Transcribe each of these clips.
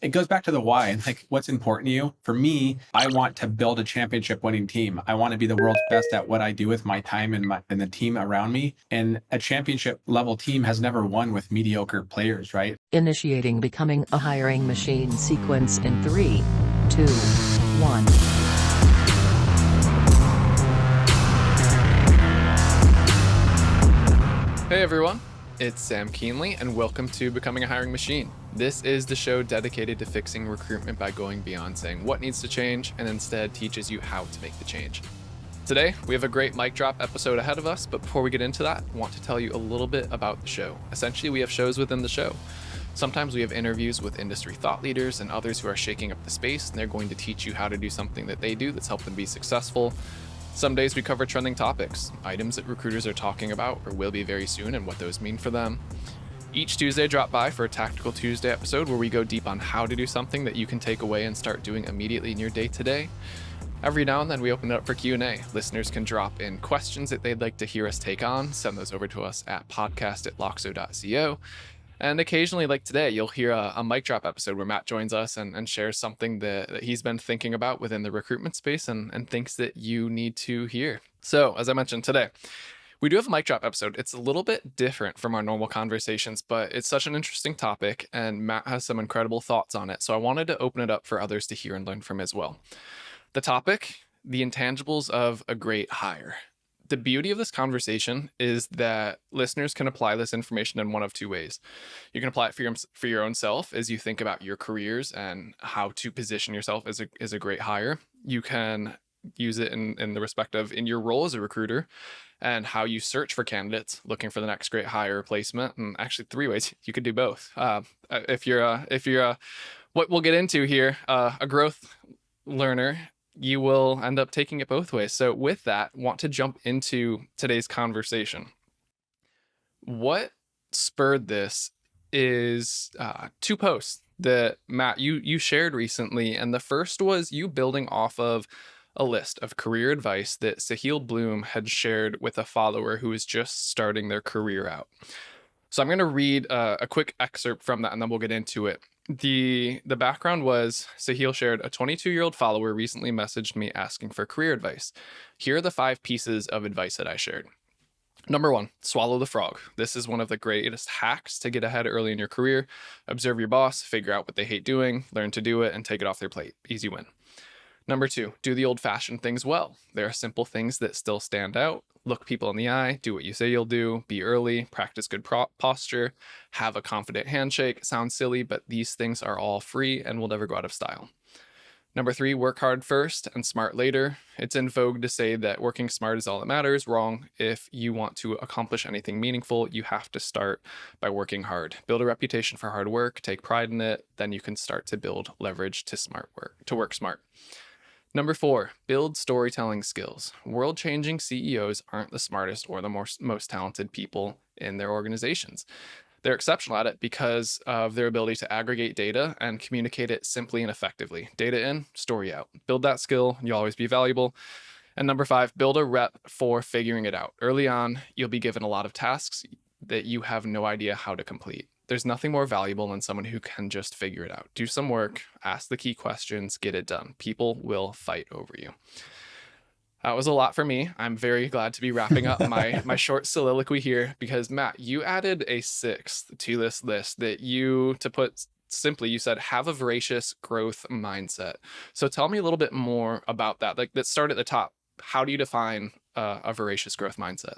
it goes back to the why and like what's important to you. For me, I want to build a championship winning team. I want to be the world's best at what I do with my time and the team around me. And a championship level team has never won with mediocre players, right? Initiating becoming a hiring machine sequence in 3, 2, 1. Hey everyone, it's Sam Keenley and welcome to Becoming a Hiring Machine. This is the show dedicated to fixing recruitment by going beyond saying what needs to change and instead teaches you how to make the change. Today, we have a great mic drop episode ahead of us, but before we get into that, I want to tell you a little bit about the show. Essentially, we have shows within the show. Sometimes we have interviews with industry thought leaders and others who are shaking up the space, and they're going to teach you how to do something that they do that's helped them be successful. Some days we cover trending topics, items that recruiters are talking about or will be very soon and what those mean for them. Each Tuesday, drop by for a Tactical Tuesday episode where we go deep on how to do something that you can take away and start doing immediately in your day-to-day. Every now and then we open it up for Q&A. Listeners can drop in questions that they'd like to hear us take on, send those over to us at podcast@loxo.co. And occasionally, like today, you'll hear a mic drop episode where Matt joins us and shares something that he's been thinking about within the recruitment space and thinks that you need to hear. So, as I mentioned today, we do have a mic drop episode. It's a little bit different from our normal conversations, but it's such an interesting topic, and Matt has some incredible thoughts on it. So I wanted to open it up for others to hear and learn from as well. The topic, the intangibles of a great hire. The beauty of this conversation is that listeners can apply this information in one of two ways. You can apply it for your own self as you think about your careers and how to position yourself as a great hire. You can use it in the respect of in your role as a recruiter and how you search for candidates looking for the next great hire placement. And actually, three ways you could do both. If you're what we'll get into here, a growth learner, you will end up taking it both ways. So with that, want to jump into today's conversation. What spurred this is two posts that Matt, you shared recently. And the first was you building off of a list of career advice that Sahil Bloom had shared with a follower who was just starting their career out. So I'm going to read a quick excerpt from that and then we'll get into it. The background was Sahil shared, a 22-year-old follower recently messaged me asking for career advice. Here are the 5 pieces of advice that I shared. Number 1, swallow the frog. This is one of the greatest hacks to get ahead early in your career. Observe your boss, figure out what they hate doing, learn to do it, and take it off their plate. Easy win. Number 2, do the old-fashioned things well. There are simple things that still stand out. Look people in the eye, do what you say you'll do, be early, practice good posture, have a confident handshake. Sounds silly, but these things are all free and will never go out of style. Number 3, work hard first and smart later. It's in vogue to say that working smart is all that matters. Wrong. If you want to accomplish anything meaningful, you have to start by working hard. Build a reputation for hard work, take pride in it, then you can start to build leverage to work smart. Number 4, build storytelling skills. World-changing CEOs aren't the smartest or the most talented people in their organizations. They're exceptional at it because of their ability to aggregate data and communicate it simply and effectively. Data in, story out. Build that skill, you'll always be valuable. And number 5, build a rep for figuring it out. Early on, you'll be given a lot of tasks that you have no idea how to complete. There's nothing more valuable than someone who can just figure it out. Do some work, ask the key questions, get it done. People will fight over you. That was a lot for me. I'm very glad to be wrapping up my short soliloquy here because Matt, you added a 6th to this list that to put simply, you said, have a voracious growth mindset. So tell me a little bit more about that. Like, let's start at the top. How do you define a voracious growth mindset?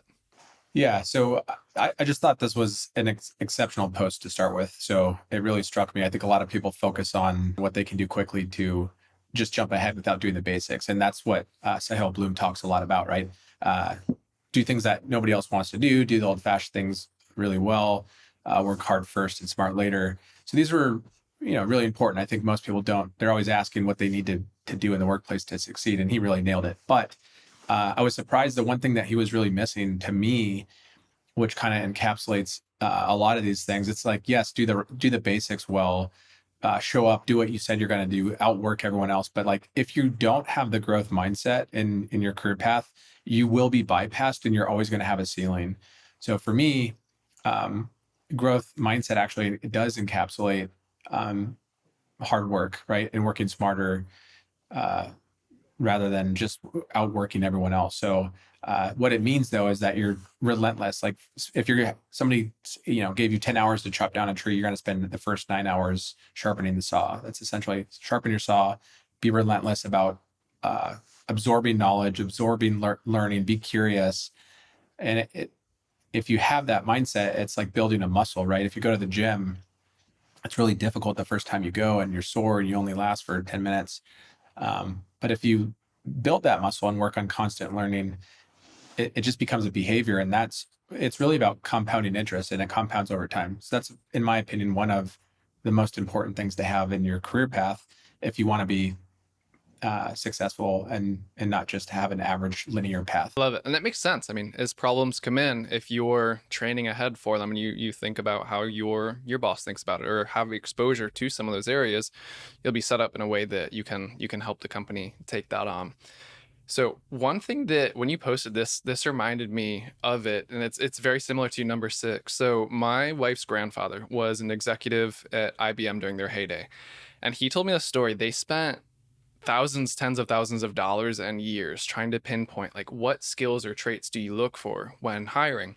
Yeah, so I just thought this was an exceptional post to start with. So it really struck me. I think a lot of people focus on what they can do quickly to just jump ahead without doing the basics. And that's what Sahil Bloom talks a lot about, right? Do things that nobody else wants to do the old-fashioned things really well, work hard first and smart later. So these were, really important. I think most people don't. They're always asking what they need to do in the workplace to succeed, and he really nailed it. But I was surprised the one thing that he was really missing to me, which kind of encapsulates a lot of these things. It's like, yes, do the basics well, show up, do what you said you're going to do, outwork everyone else. But like, if you don't have the growth mindset in your career path, you will be bypassed and you're always going to have a ceiling. So for me, growth mindset actually it does encapsulate hard work, right? And working smarter, uh, rather than just outworking everyone else. So what it means though is that you're relentless. Like if you're somebody, gave you 10 hours to chop down a tree, you're going to spend the first 9 hours sharpening the saw. That's essentially sharpen your saw, be relentless about absorbing knowledge, absorbing learning, be curious. And if you have that mindset, it's like building a muscle, right? If you go to the gym, it's really difficult the first time you go and you're sore and you only last for 10 minutes. But if you build that muscle and work on constant learning, it just becomes a behavior. And it's really about compounding interest, and it compounds over time. So that's, in my opinion, one of the most important things to have in your career path if you want to be successful and not just have an average linear path. Love it. And that makes sense. I mean, as problems come in, if you're training ahead for them and you think about how your boss thinks about it or have exposure to some of those areas, you'll be set up in a way that you can help the company take that on. So one thing that when you posted this reminded me of it, and it's very similar to number 6. So my wife's grandfather was an executive at IBM during their heyday. And he told me a story. They spent thousands, tens of thousands of dollars and years trying to pinpoint like what skills or traits do you look for when hiring.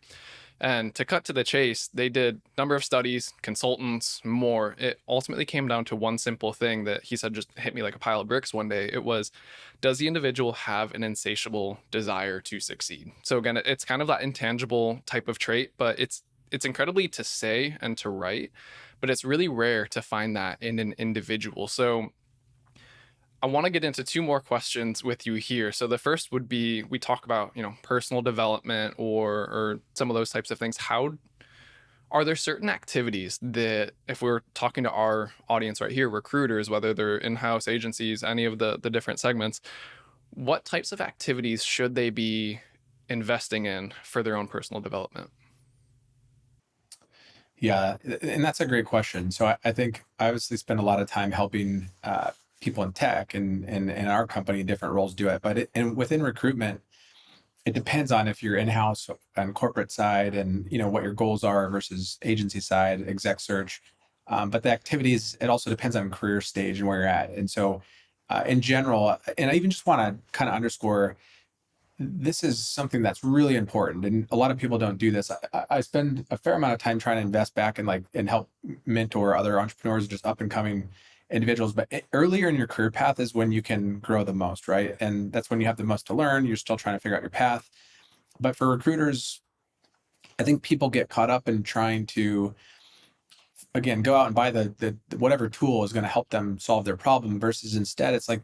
And to cut to the chase, they did a number of studies, consultants, more. It ultimately came down to one simple thing that he said just hit me like a pile of bricks one day. It was, does the individual have an insatiable desire to succeed? So again, it's kind of that intangible type of trait, but it's incredibly to say and to write, but it's really rare to find that in an individual. So I want to get into 2 more questions with you here. So the first would be, we talk about, personal development or some of those types of things. How are there certain activities that, if we're talking to our audience right here, recruiters, whether they're in-house agencies, any of the different segments, what types of activities should they be investing in for their own personal development? Yeah, and that's a great question. So I think I obviously spend a lot of time helping people in tech and in our company, different roles do it. But and within recruitment, it depends on if you're in-house on corporate side and what your goals are versus agency side, exec search. But the activities, it also depends on career stage and where you're at. And so in general, and I even just want to kind of underscore, this is something that's really important, and a lot of people don't do this. I spend a fair amount of time trying to invest back in and help mentor other entrepreneurs, just up and coming individuals. But earlier in your career path is when you can grow the most, right? And that's when you have the most to learn. You're still trying to figure out your path. But for recruiters, I think people get caught up in trying to, again, go out and buy the whatever tool is going to help them solve their problem, versus instead it's like,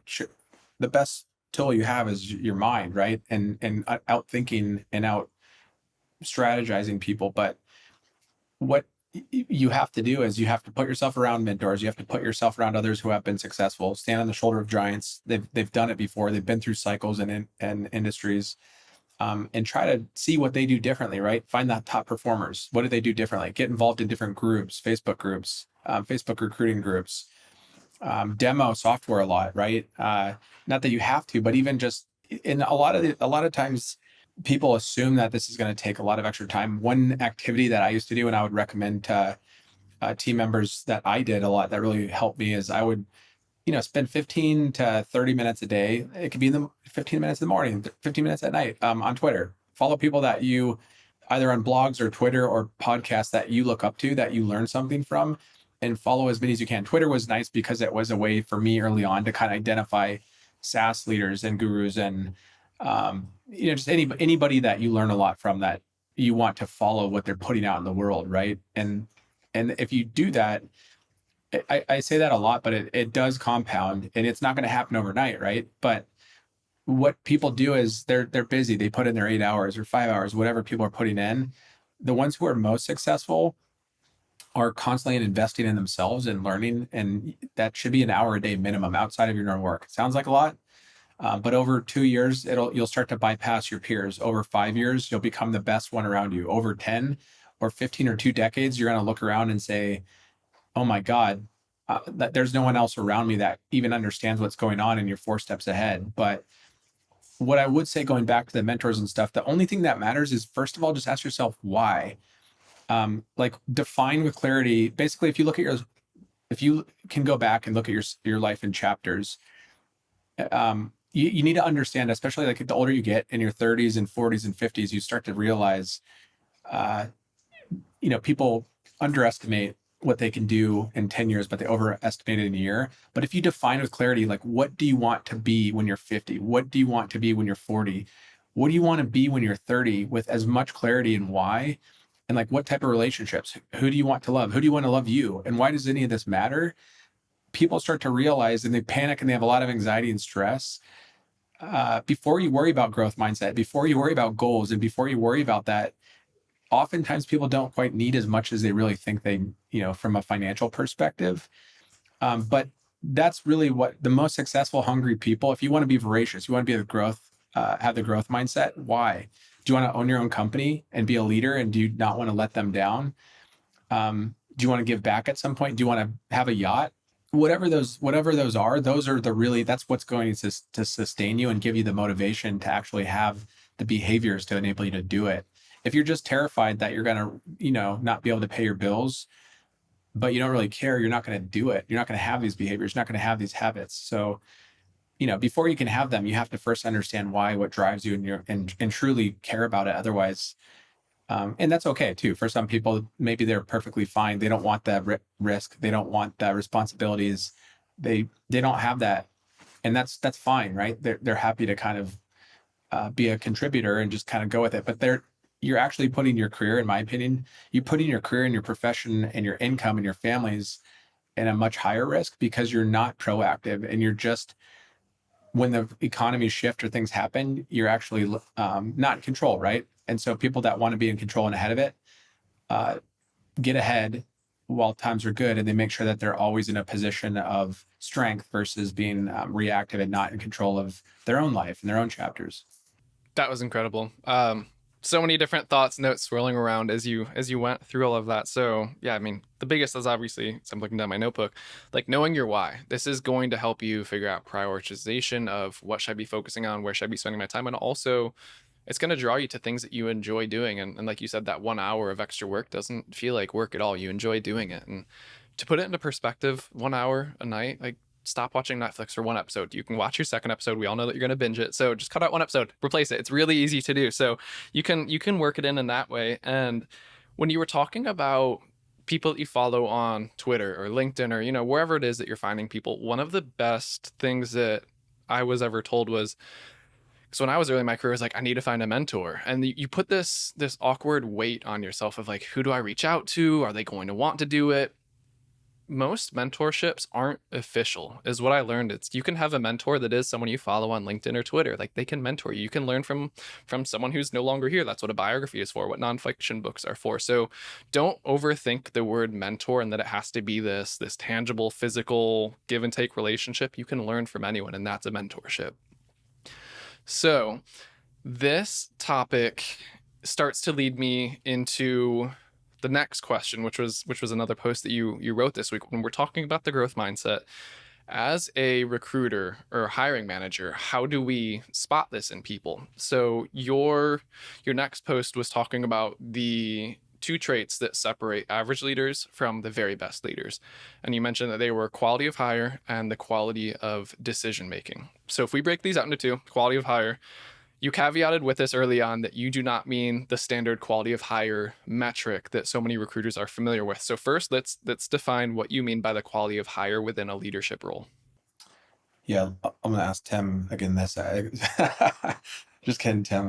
the best tool you have is your mind, right? And out thinking and out strategizing people. But what you have to do is you have to put yourself around mentors. You have to put yourself around others who have been successful, stand on the shoulder of giants. They've done it before. They've been through cycles and industries, and try to see what they do differently, right? Find the top performers. What do they do differently? Get involved in different groups, Facebook groups, Facebook recruiting groups, demo software a lot, right? Not that you have to, but even just in a lot of times people assume that this is going to take a lot of extra time. One activity that I used to do and I would recommend to team members that I did a lot that really helped me is I would, spend 15 to 30 minutes a day. It could be in the 15 minutes in the morning, 15 minutes at night, on Twitter. Follow people that you either on blogs or Twitter or podcasts that you look up to, that you learn something from, and follow as many as you can. Twitter was nice because it was a way for me early on to kind of identify SaaS leaders and gurus and, just anybody that you learn a lot from, that you want to follow what they're putting out in the world. Right. And if you do that, I say that a lot, but it does compound, and it's not going to happen overnight. Right. But what people do is they're busy. They put in their 8 hours or 5 hours, whatever people are putting in. The ones who are most successful are constantly investing in themselves and learning. And that should be an hour a day minimum outside of your normal work. It sounds like a lot. But over 2 years, you'll start to bypass your peers. Over 5 years, you'll become the best one around you. Over 10 or 15 or 2 decades, you're going to look around and say, oh my God, that there's no one else around me that even understands what's going on, and you're 4 steps ahead. But what I would say, going back to the mentors and stuff, the only thing that matters is, first of all, just ask yourself why. Define with clarity. Basically, if you look at if you can go back and look at your life in chapters, you need to understand, especially like the older you get in your 30s and 40s and 50s, you start to realize, uh, people underestimate what they can do in 10 years, but they overestimate it in a year. But if you define with clarity, like, what do you want to be when you're 50? What do you want to be when you're 40? What do you want to be when you're 30 with as much clarity, and why? And like, what type of relationships? Who do you want to love? Who do you want to love you? And why does any of this matter? People start to realize, and they panic, and they have a lot of anxiety and stress. Before you worry about growth mindset, before you worry about goals, and before you worry about that, oftentimes people don't quite need as much as they really think they, from a financial perspective. But that's really what the most successful, hungry people, if you want to be voracious, you want to be the growth, have the growth mindset. Why? Do you want to own your own company and be a leader? And do you not want to let them down? Do you want to give back at some point? Do you want to have a yacht? Whatever those are, that's what's going to sustain you and give you the motivation to actually have the behaviors to enable you to do it. If you're just terrified that you're going to, not be able to pay your bills, but you don't really care, you're not going to do it. You're not going to have these behaviors. You're not going to have these habits. So, before you can have them, you have to first understand why, what drives you, and truly care about it. Otherwise, and that's okay too. For some people, maybe they're perfectly fine. They don't want the risk. They don't want the responsibilities. They don't have that, and that's fine, right? They're happy to kind of be a contributor and just kind of go with it. But you're actually putting your career, in my opinion, you're putting your career and your profession and your income and your families in a much higher risk, because you're not proactive, and you're just, when the economies shift or things happen, you're actually not in control, right? And so people that want to be in control and ahead of it, get ahead while times are good, and they make sure that they're always in a position of strength versus being reactive and not in control of their own life and their own chapters. That was incredible. So many different thoughts, notes swirling around as you went through all of that. So yeah, I mean, the biggest is obviously, so I'm looking down my notebook, like knowing your why. This is going to help you figure out prioritization of what should I be focusing on, where should I be spending my time, and also it's going to draw you to things that you enjoy doing. And like you said, that 1 hour of extra work doesn't feel like work at all. You enjoy doing it. And to put it into perspective, 1 hour a night, like, stop watching Netflix for one episode. You can watch your second episode. We all know that you're going to binge it. So just cut out one episode, replace it. It's really easy to do. So you can work it in that way. And when you were talking about people that you follow on Twitter or LinkedIn or, wherever it is that you're finding people, one of the best things that I was ever told was, so when I was early in my career, I was like, I need to find a mentor. And you put this awkward weight on yourself of like, who do I reach out to? Are they going to want to do it? Most mentorships aren't official, is what I learned. It's, you can have a mentor that is someone you follow on LinkedIn or Twitter. Like, they can mentor you. You can learn from someone who's no longer here. That's what a biography is for, what nonfiction books are for. So don't overthink the word mentor and that it has to be this tangible, physical, give and take relationship. You can learn from anyone, and that's a mentorship. So this topic starts to lead me into the next question, which was another post that you wrote this week. When we're talking about the growth mindset, as a recruiter or hiring manager, how do we spot this in people? So your next post was talking about the 2 traits that separate average leaders from the very best leaders. And you mentioned that they were quality of hire and the quality of decision making. So if we break these out into 2, quality of hire, you caveated with this early on that you do not mean the standard quality of hire metric that so many recruiters are familiar with. So first, let's define what you mean by the quality of hire within a leadership role. Yeah, I'm gonna ask Tim again this. Just kidding, Tim.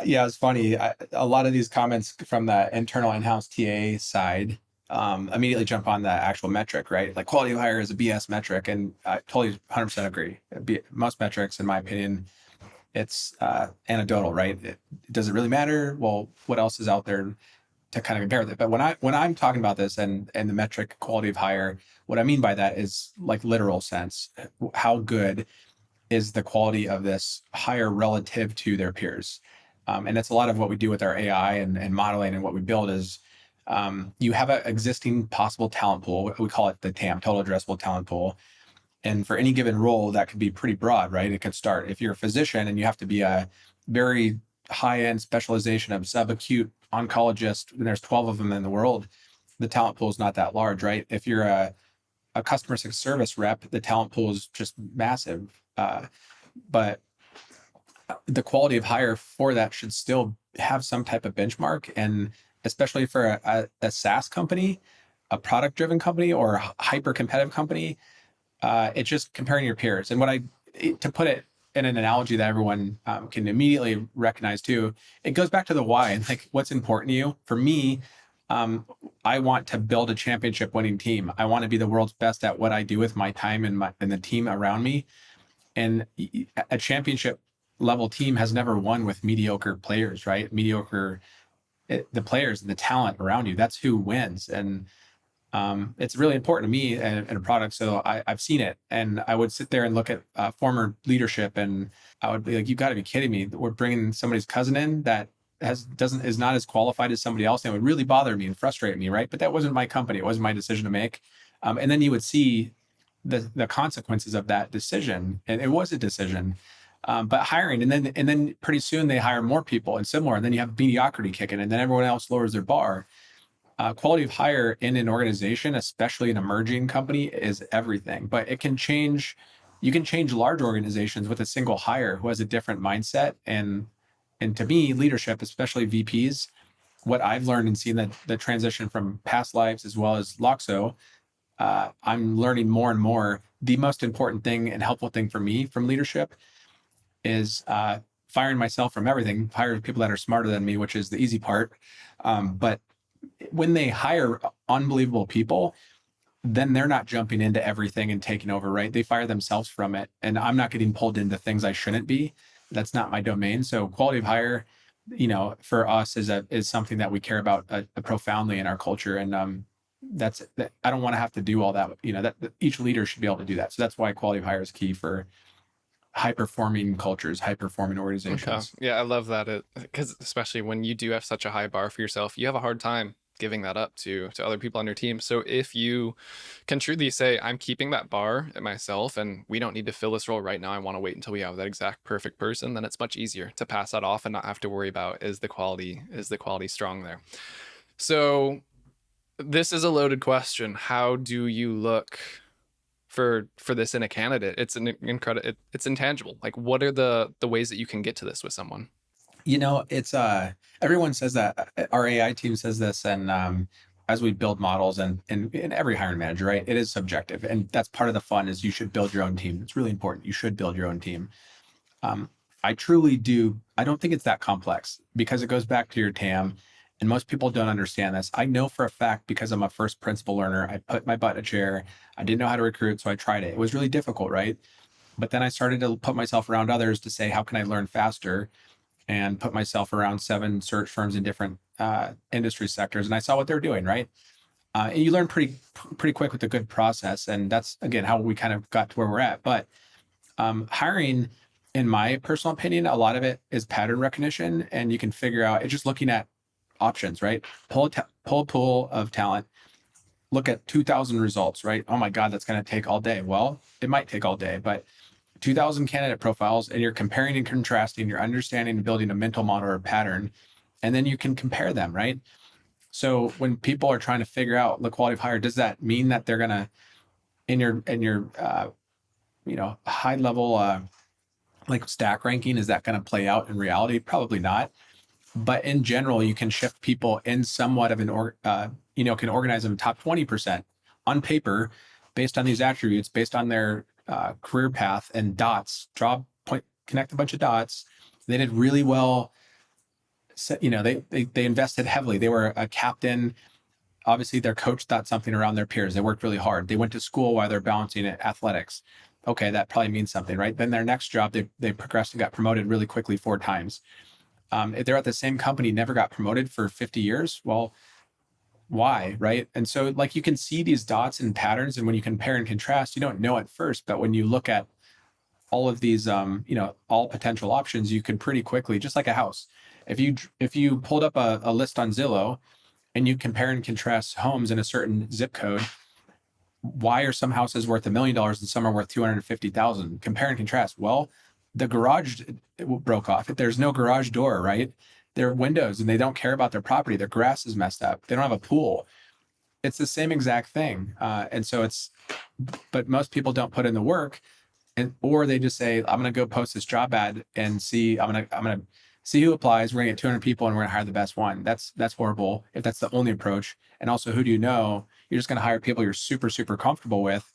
Yeah, it's funny. A lot of these comments from the internal in-house TA side immediately jump on the actual metric, right? Like, quality of hire is a BS metric, and I totally 100% agree. Most metrics, in my opinion, it's anecdotal, right? Does it really matter? Well, what else is out there to kind of compare with it? But when I'm talking about this and the metric quality of hire, what I mean by that is like literal sense. How good is the quality of this hire relative to their peers? And that's a lot of what we do with our AI and modeling, and what we build is you have an existing possible talent pool. We call it the TAM, total addressable talent pool. And for any given role, that could be pretty broad, right? It could start, if you're a physician and you have to be a very high-end specialization of subacute oncologist, and there's 12 of them in the world, the talent pool is not that large, right? If you're a a customer service rep, the talent pool is just massive. But the quality of hire for that should still have some type of benchmark. And especially for a SaaS company, a product driven company, or a hyper competitive company, it's just comparing your peers. And to put it in an analogy that everyone can immediately recognize too, it goes back to the why and like what's important to you. For me, I want to build a championship winning team. I want to be the world's best at what I do with my time and the team around me. And a championship level team has never won with mediocre players, right? The players and the talent around you, that's who wins. And it's really important to me and a product. So I've seen it, and I would sit there and look at former leadership, and I would be like, "You got to be kidding me! We're bringing somebody's cousin in that is not as qualified as somebody else." And it would really bother me and frustrate me, right? But that wasn't my company; it wasn't my decision to make. And then you would see the consequences of that decision, and it was a decision. But hiring, and then pretty soon they hire more people and similar, and then you have mediocrity kicking, and then everyone else lowers their bar. Quality of hire in an organization, especially an emerging company, is everything. But it can change. You can change large organizations with a single hire who has a different mindset. And to me, leadership, especially VPs, what I've learned and seen that the transition from past lives as well as Loxo, I'm learning more and more. The most important thing and helpful thing for me from leadership is firing myself from everything. Hire people that are smarter than me, which is the easy part. But when they hire unbelievable people, then they're not jumping into everything and taking over, right? They fire themselves from it. And I'm not getting pulled into things I shouldn't be. That's not my domain. So quality of hire, for us is something that we care about profoundly in our culture. And I don't want to have to do all that. That each leader should be able to do that. So that's why quality of hire is key for high performing cultures, high performing organizations. Okay. Yeah, I love that. Because especially when you do have such a high bar for yourself, you have a hard time giving that up to other people on your team. So if you can truly say, I'm keeping that bar at myself and we don't need to fill this role right now, I want to wait until we have that exact perfect person, then it's much easier to pass that off and not have to worry about is the quality strong there. So this is a loaded question. How do you look for this in a candidate? It's it's intangible. Like, what are the ways that you can get to this with someone? It's everyone says that. Our AI team says this, and as we build models and every hiring manager, right, it is subjective, and that's part of the fun. Is you should build your own team. It's really important. You should build your own team. I truly do. I don't think it's that complex because it goes back to your TAM. And most people don't understand this. I know for a fact because I'm a first principal learner. I put my butt in a chair. I didn't know how to recruit, so I tried it. It was really difficult, right? But then I started to put myself around others to say, how can I learn faster? And put myself around 7 search firms in different industry sectors. And I saw what they're doing, right? And you learn pretty quick with a good process. And that's, again, how we kind of got to where we're at. But hiring, in my personal opinion, a lot of it is pattern recognition. And you can figure out, it's just looking at options, right? Pull a pool of talent, look at 2,000 results, right? Oh my God, that's going to take all day. Well, it might take all day, but 2,000 candidate profiles, and you're comparing and contrasting, you're understanding and building a mental model or a pattern, and then you can compare them, right? So when people are trying to figure out the quality of hire, does that mean that they're going to, in your high level like stack ranking, is that going to play out in reality? Probably not. But in general, you can shift people in somewhat of can organize them top 20% on paper based on these attributes, based on their career path and dots, connect a bunch of dots. They did really well. So, they invested heavily. They were a captain. Obviously, their coach thought something around their peers. They worked really hard. They went to school while they're balancing athletics. Okay, that probably means something, right? Then their next job, they progressed and got promoted really quickly 4 times. If they're at the same company, never got promoted for 50 years, well, why, right? And so like you can see these dots and patterns, and when you compare and contrast, you don't know at first, but when you look at all of these, all potential options, you can pretty quickly, just like a house. If you pulled up a list on Zillow and you compare and contrast homes in a certain zip code, why are some houses worth $1 million and some are worth 250,000? Compare and contrast. Well, the garage broke off. If there's no garage door, right? There are windows and they don't care about their property. Their grass is messed up. They don't have a pool. It's the same exact thing. And so it's but most people don't put in the work, and or they just say, I'm going to go post this job ad and see, I'm going to see who applies. We're going to get 200 people and we're going to hire the best one. That's horrible if that's the only approach. And also, who do you know? You're just going to hire people you're super, super comfortable with,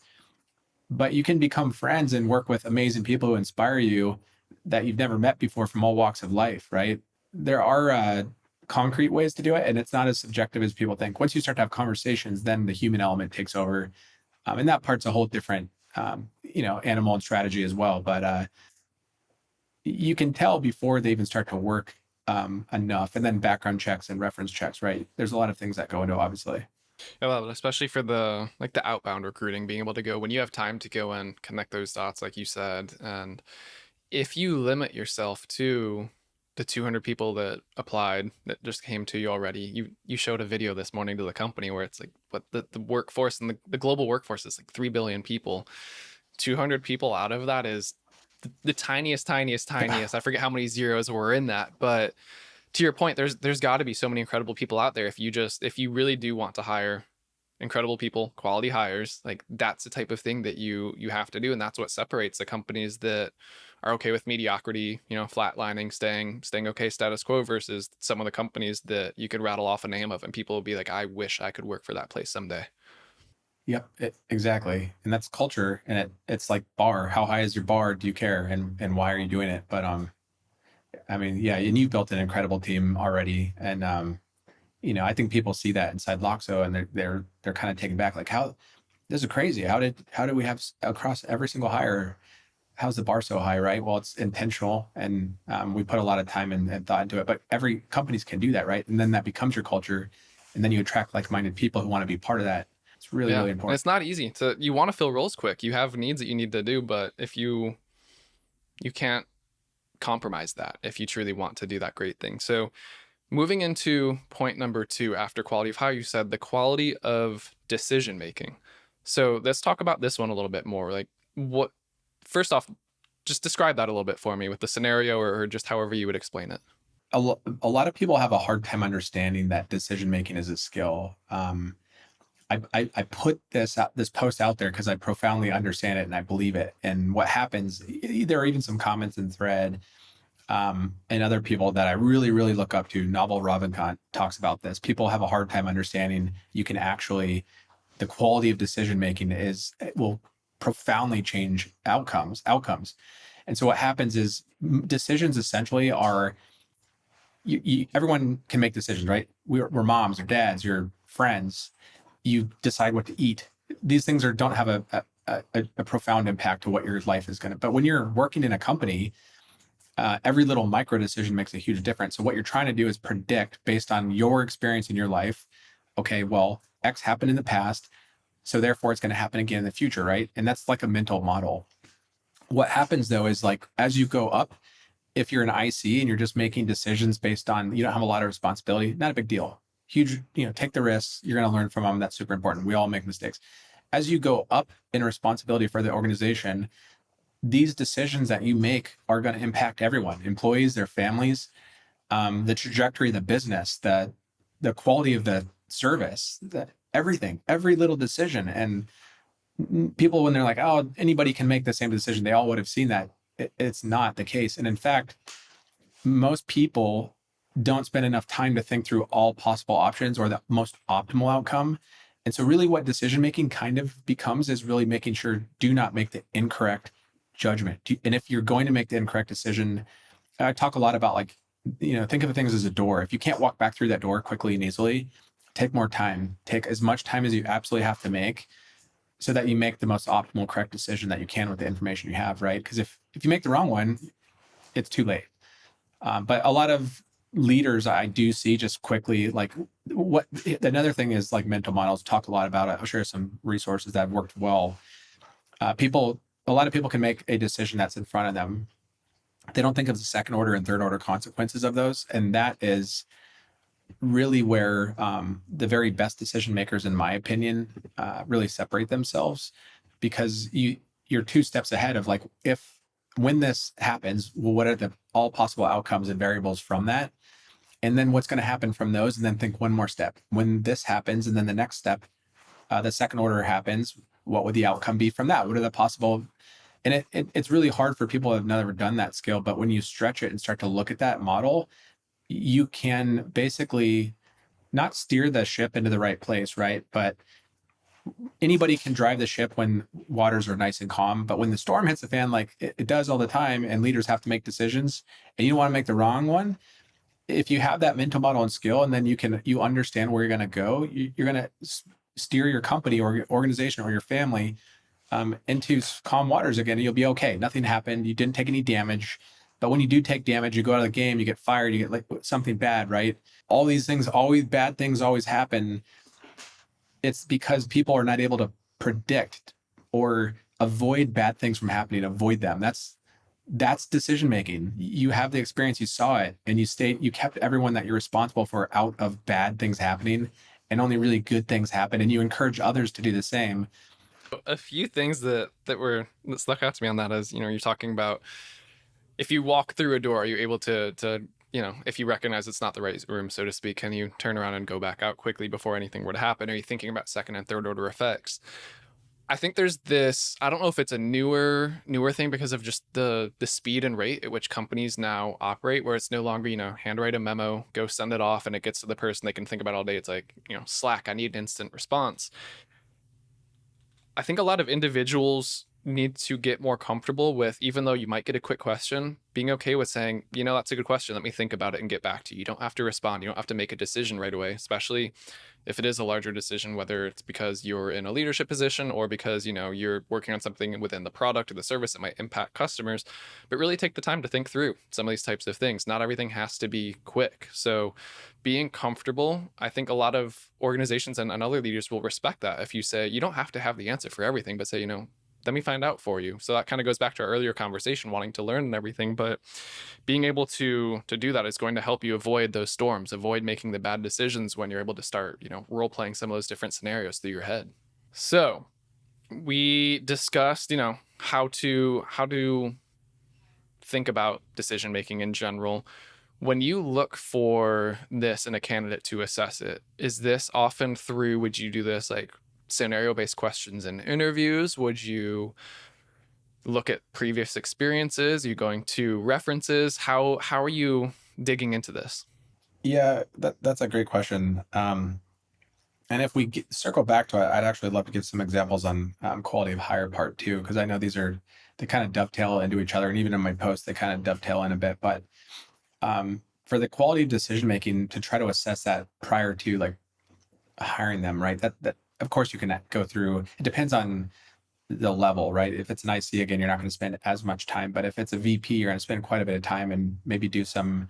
but you can become friends and work with amazing people who inspire you that you've never met before from all walks of life, right? There are concrete ways to do it, and it's not as subjective as people think. Once you start to have conversations, then the human element takes over, and that part's a whole different, animal and strategy as well. But you can tell before they even start to work enough, and then background checks and reference checks, right? There's a lot of things that go into it, obviously. Yeah, well, especially for the like the outbound recruiting, being able to go when you have time to go and connect those dots, like you said. And if you limit yourself to the 200 people that applied that just came to you already, you showed a video this morning to the company where it's like what the workforce and the global workforce is like 3 billion people. 200 people out of that is the tiniest. I forget how many zeros were in that, but to your point, there's got to be so many incredible people out there. If you really do want to hire incredible people, quality hires, like that's the type of thing that you have to do, and that's what separates the companies that are okay with mediocrity, flatlining, staying okay, status quo, versus some of the companies that you could rattle off a name of and people will be like, I wish I could work for that place someday. Yep, exactly. And that's culture. And it's like bar. How high is your bar? Do you care? And why are you doing it? But I mean, yeah, and you've built an incredible team already. And I think people see that inside Loxo and they're kind of taken back, like, how this is crazy. How did we have across every single hire? How's the bar so high, right? Well, it's intentional, and we put a lot of time and thought into it. But every companies can do that, right? And then that becomes your culture, and then you attract like-minded people who want to be part of that. It's really, Yeah, really and important. it's not easy you want to fill roles quick. You have needs that you need to do, but if you can't compromise that if you truly want to do that great thing. So moving into point number 2 after quality of hire, you said the quality of decision making. So let's talk about this one a little bit more. Like, what, first off, just describe that a little bit for me with the scenario, or just however you would explain it. A lot of people have a hard time understanding that decision making is a skill. I put this post out there because I profoundly understand it and I believe it. And what happens, there are even some comments in thread, and other people that I really, really look up to. Novel Ravikant talks about this. People have a hard time understanding you can actually, the quality of decision making it will profoundly change outcomes. And so what happens is decisions essentially are, everyone can make decisions, right? We're moms or dads, your friends. You decide what to eat. These things don't have a profound impact to what your life is going to. But when you're working in a company, every little micro decision makes a huge difference. So what you're trying to do is predict based on your experience in your life. Okay, well, X happened in the past, so therefore it's going to happen again in the future, right? And that's like a mental model. What happens though is, like, as you go up, if you're an IC and you're just making decisions based on, you don't have a lot of responsibility, not a big deal. Huge, take the risks. You're going to learn from them. That's super important. We all make mistakes. As you go up in responsibility for the organization, these decisions that you make are going to impact everyone, employees, their families, the trajectory of the business, the quality of the service, everything, every little decision. And people, when they're like, oh, anybody can make the same decision, they all would have seen that. It's not the case. And in fact, most people don't spend enough time to think through all possible options or the most optimal outcome. And so really what decision making kind of becomes is really making sure, do not make the incorrect judgment. And if you're going to make the incorrect decision, I talk a lot about, like, think of things as a door. If you can't walk back through that door quickly and easily, take more time. Take as much time as you absolutely have to make, so that you make the most optimal, correct decision that you can with the information you have, right? Because if you make the wrong one, it's too late. But a lot of leaders I do see just quickly, like, another thing is, like, mental models. Talk a lot about it. I'll share some resources that have worked well. A lot of people can make a decision that's in front of them. They don't think of the second order and third order consequences of those. And that is really where the very best decision makers, in my opinion, really separate themselves, because you're 2 steps ahead of, like, when this happens, well, what are the all possible outcomes and variables from that? And then what's going to happen from those? And then think one more step. When this happens, and then the next step, the second order happens, what would the outcome be from that? What are the possible, and it's really hard for people who have never done that skill. But when you stretch it and start to look at that model, you can basically not steer the ship into the right place, right? But anybody can drive the ship when waters are nice and calm. But when the storm hits the fan, like it does all the time, and leaders have to make decisions, and you don't want to make the wrong one. If you have that mental model and skill, and then you understand where you're going to go, you're going to steer your company or your organization or your family into calm waters again. And you'll be okay. Nothing happened. You didn't take any damage. But when you do take damage, you go out of the game, you get fired, you get like something bad, right? All these things, always bad things always happen. It's because people are not able to predict or avoid bad things from happening, avoid them. That's decision making. You have the experience, you saw it, and you kept everyone that you're responsible for out of bad things happening, and only really good things happen, and you encourage others to do the same. A few things that stuck out to me on that is, you're talking about, if you walk through a door, are you able to if you recognize it's not the right room, so to speak, can you turn around and go back out quickly before anything were to happen? Are you thinking about second and third order effects? I think there's this, I don't know if it's a newer thing because of just the speed and rate at which companies now operate, where it's no longer, handwrite a memo, go send it off, and it gets to the person they can think about all day. It's like, Slack, I need an instant response. I think a lot of individuals need to get more comfortable with, even though you might get a quick question, being okay with saying, that's a good question, let me think about it and get back to you. You don't have to respond. You don't have to make a decision right away, especially if it is a larger decision, whether it's because you're in a leadership position or because, you're working on something within the product or the service that might impact customers. But really take the time to think through some of these types of things. Not everything has to be quick. So being comfortable, I think a lot of organizations and other leaders will respect that. If you say, you don't have to have the answer for everything, but say, let me find out for you. So that kind of goes back to our earlier conversation, wanting to learn and everything, but being able to do that is going to help you avoid those storms, avoid making the bad decisions when you're able to start, role playing some of those different scenarios through your head. So we discussed, how to think about decision making in general. When you look for this in a candidate to assess it, is this often through, would you do this like scenario-based questions in interviews? Would you look at previous experiences? Are you going to references? How are you digging into this? Yeah, that's a great question. And if we circle back to it, I'd actually love to give some examples on quality of hire part too, because I know they kind of dovetail into each other, and even in my post they kind of dovetail in a bit. But for the quality of decision making, to try to assess that prior to like hiring them, right? That of course you can go through. It depends on the level, right? If it's an IC, again, you're not going to spend as much time. But if it's a VP, you're going to spend quite a bit of time and maybe do some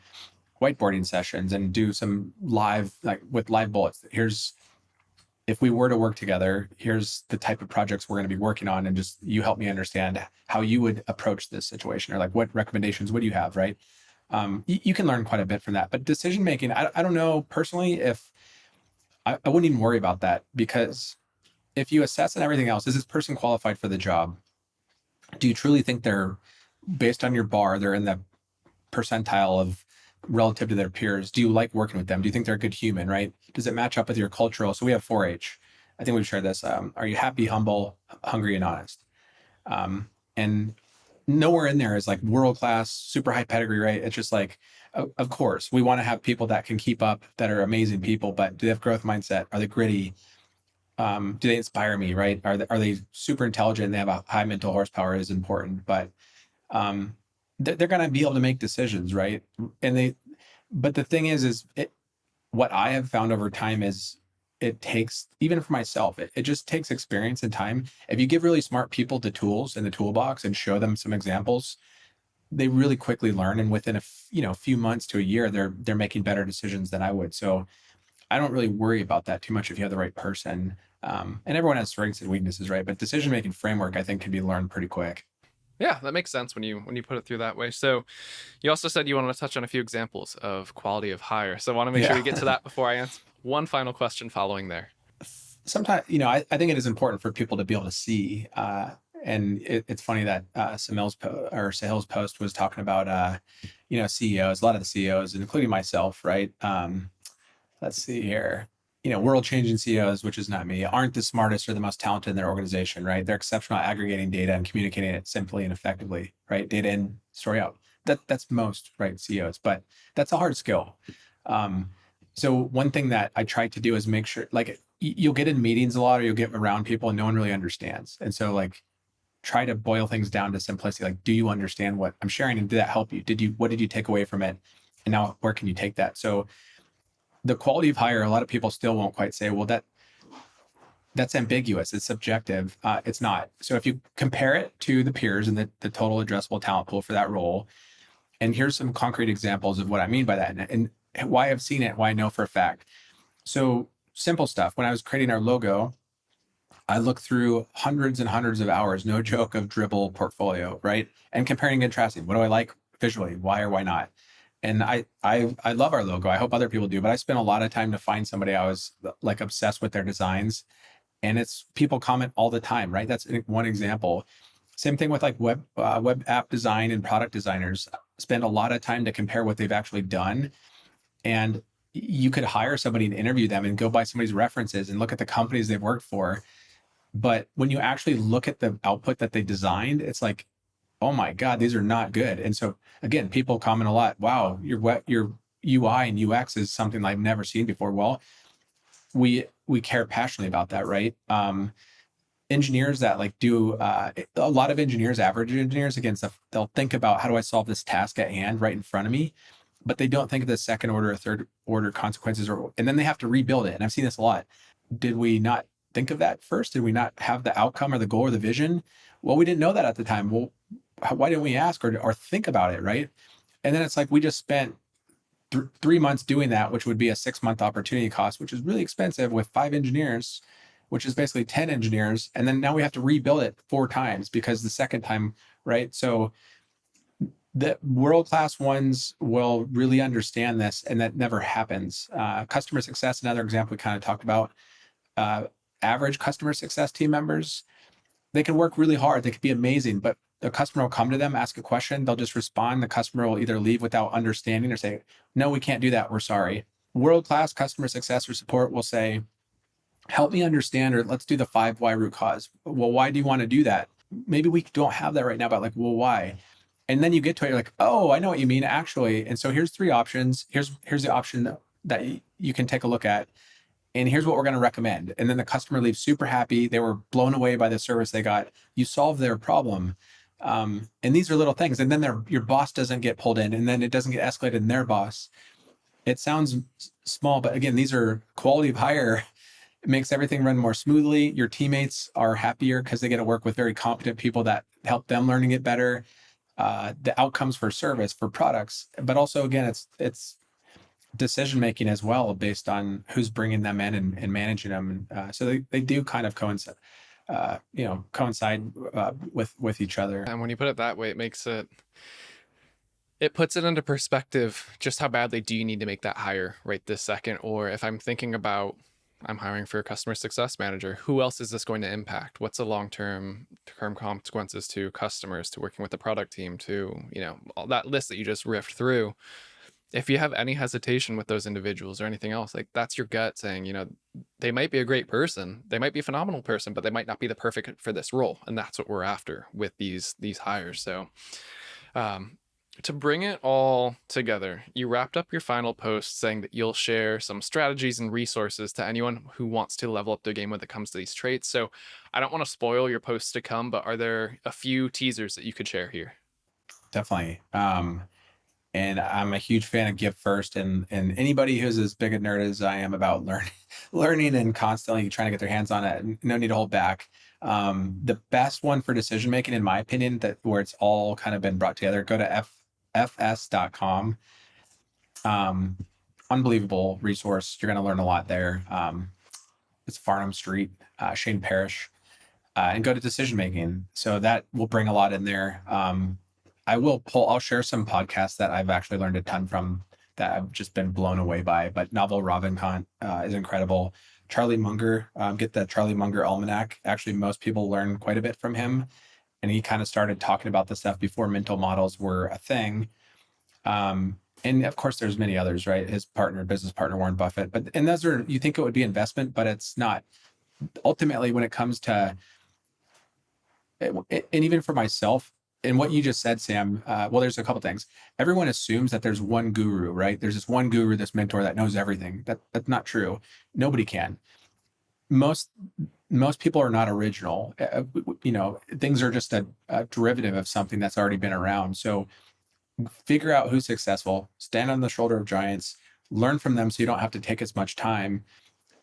whiteboarding sessions and do some live, like with live bullets. If we were to work together, here's the type of projects we're going to be working on, and just you help me understand how you would approach this situation, or like what recommendations would you have, right? You can learn quite a bit from that. But decision making, I don't know personally if I wouldn't even worry about that, because if you assess and everything else, is this person qualified for the job? Do you truly think they're, based on your bar, they're in the percentile of relative to their peers? Do you like working with them? Do you think they're a good human, right? Does it match up with your cultural? So we have 4H. I think we've shared this. Are you happy, humble, hungry, and honest? And nowhere in there is like world-class, super high pedigree, right? It's just like, of course, we want to have people that can keep up, that are amazing people, but do they have growth mindset? Are they gritty? Do they inspire me, right? Are they super intelligent? They have a high mental horsepower is important, but they're going to be able to make decisions, right? But the thing is what I have found over time is it takes, even for myself, it just takes experience and time. If you give really smart people the tools in the toolbox and show them some examples, they really quickly learn, and within a few months to a year, they're making better decisions than I would. So I don't really worry about that too much if you have the right person. And everyone has strengths and weaknesses, right? But decision making framework, I think, can be learned pretty quick. Yeah, that makes sense when you put it through that way. So you also said you wanted to touch on a few examples of quality of hire. So I want to make sure we get to that before I answer one final question following there. Sometimes, I think it is important for people to be able to see. And it's funny that Sahil's post was talking about, CEOs, a lot of the CEOs, including myself, right? Let's see here. world changing CEOs, which is not me, aren't the smartest or the most talented in their organization, right? They're exceptional at aggregating data and communicating it simply and effectively, right? Data in, story out. That's most, right, CEOs, but that's a hard skill. Um, so one thing that I try to do is make sure, like, you'll get in meetings a lot, or you'll get around people and no one really understands. And so, like, try to boil things down to simplicity. Like, do you understand what I'm sharing, and did that help you? What did you take away from it? And now where can you take that? So the quality of hire, a lot of people still won't quite say, well, that's ambiguous. It's subjective. It's not. So if you compare it to the peers and the total addressable talent pool for that role, and here's some concrete examples of what I mean by that, and why I've seen it, why I know for a fact. So simple stuff. When I was creating our logo, I looked through hundreds and hundreds of hours, no joke, of Dribble portfolio, right? And comparing and contrasting. What do I like visually? Why or why not? And I love our logo. I hope other people do, but I spent a lot of time to find somebody I was like obsessed with their designs. And it's people comment all the time, right? That's one example. Same thing with like web app design and product designers spend a lot of time to compare what they've actually done. And you could hire somebody and interview them and go by somebody's references and look at the companies they've worked for. But when you actually look at the output that they designed, it's like, oh my God, these are not good. And so again, people comment a lot, wow, your UI and UX is something I've never seen before. Well, we care passionately about that, right? Engineers that like do a lot of engineers, average engineers, again, stuff, they'll think about how do I solve this task at hand right in front of me, but they don't think of the second order or third order consequences, and then they have to rebuild it. And I've seen this a lot. Did we not think of that first? Did we not have the outcome or the goal or the vision? Well, we didn't know that at the time. Well, why didn't we ask or think about it, right? And then it's like we just spent 3 months doing that, which would be a 6-month opportunity cost, which is really expensive with 5 engineers, which is basically 10 engineers. And then now we have to rebuild it 4 times because the second time, right? So the world-class ones will really understand this, and that never happens. Customer success, another example we kind of talked about. Average customer success team members, they can work really hard. They could be amazing, but the customer will come to them, ask a question. They'll just respond. The customer will either leave without understanding or say, no, we can't do that. We're sorry. World-class customer success or support will say, help me understand, or let's do the 5 why root cause. Well, why do you want to do that? Maybe we don't have that right now, but like, well, why? And then you get to it, you're like, oh, I know what you mean, actually. And so here's 3 options. Here's the option that you can take a look at. And here's what we're going to recommend. And then the customer leaves super happy. They were blown away by the service they got. You solved their problem. And these are little things. And then your boss doesn't get pulled in, and then it doesn't get escalated in their boss. It sounds small, but again, these are quality of hire. It makes everything run more smoothly. Your teammates are happier because they get to work with very competent people that help them learn and get better. The outcomes for service, for products, but also again, it's decision making as well based on who's bringing them in and managing them. So they do kind of coincide, with each other. And when you put it that way, it puts it into perspective. Just how badly do you need to make that hire right this second? Or if I'm thinking about, I'm hiring for a customer success manager, who else is this going to impact? What's the long-term consequences to customers, to working with the product team, to, all that list that you just riffed through? If you have any hesitation with those individuals or anything else, like, that's your gut saying, they might be a great person, they might be a phenomenal person, but they might not be the perfect for this role. And that's what we're after with these hires. So to bring it all together, you wrapped up your final post saying that you'll share some strategies and resources to anyone who wants to level up their game when it comes to these traits. So I don't want to spoil your posts to come, but are there a few teasers that you could share here? Definitely. And I'm a huge fan of Give First, and anybody who's as big a nerd as I am about learning and constantly trying to get their hands on it, no need to hold back. The best one for decision making, in my opinion, where it's all kind of been brought together, go to fs.com. Unbelievable resource. You're going to learn a lot there. It's Farnham Street, Shane Parrish, and go to decision making. So that will bring a lot in there. I'll share some podcasts that I've actually learned a ton from that I've just been blown away by, but Naval Ravikant is incredible. Charlie Munger, get the Charlie Munger Almanac. Actually, most people learn quite a bit from him. And he kind of started talking about this stuff before mental models were a thing. And of course, there's many others, right? His partner, business partner, Warren Buffett. But and those are, you think it would be investment, but it's not. Ultimately, when it comes to, and even for myself, and what you just said, Sam, well, there's a couple things. Everyone assumes that there's one guru, right? There's this one guru, this mentor that knows everything. That's not true. Nobody can. Most most people are not original. Things are just a derivative of something that's already been around. So figure out who's successful, stand on the shoulder of giants, learn from them so you don't have to take as much time.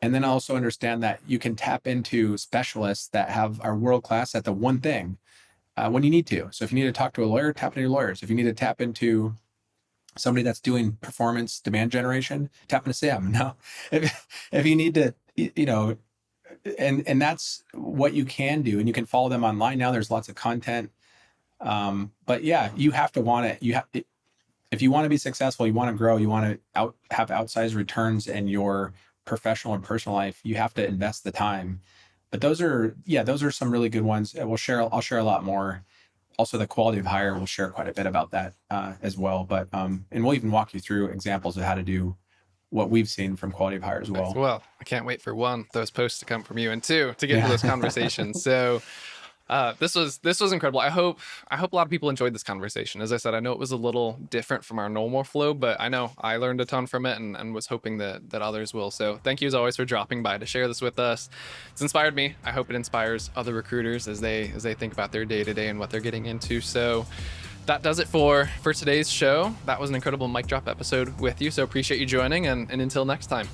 And then also understand that you can tap into specialists that are world class at the one thing when you need to. So if you need to talk to a lawyer, tap into your lawyers. If you need to tap into somebody that's doing performance demand generation, tap into Sam. No, if you need to, and that's what you can do, and you can follow them online now. There's lots of content. But yeah, you have to want it. If you want to be successful, you want to grow, you want to have outsized returns in your professional and personal life, you have to invest the time. But those are some really good ones. I'll share a lot more. Also, the quality of hire, we'll share quite a bit about that as well. But and we'll even walk you through examples of how to do what we've seen from quality of hire as well. Well, I can't wait for one, those posts to come from you, and two, to get into those conversations. So this was incredible. I hope a lot of people enjoyed this conversation. As I said, I know it was a little different from our normal flow, but I know I learned a ton from it, and was hoping that others will. So thank you as always for dropping by to share this with us. It's inspired me. I hope it inspires other recruiters as they think about their day-to-day and what they're getting into. So that does it for today's show. That was an incredible mic drop episode with you. So appreciate you joining, and until next time.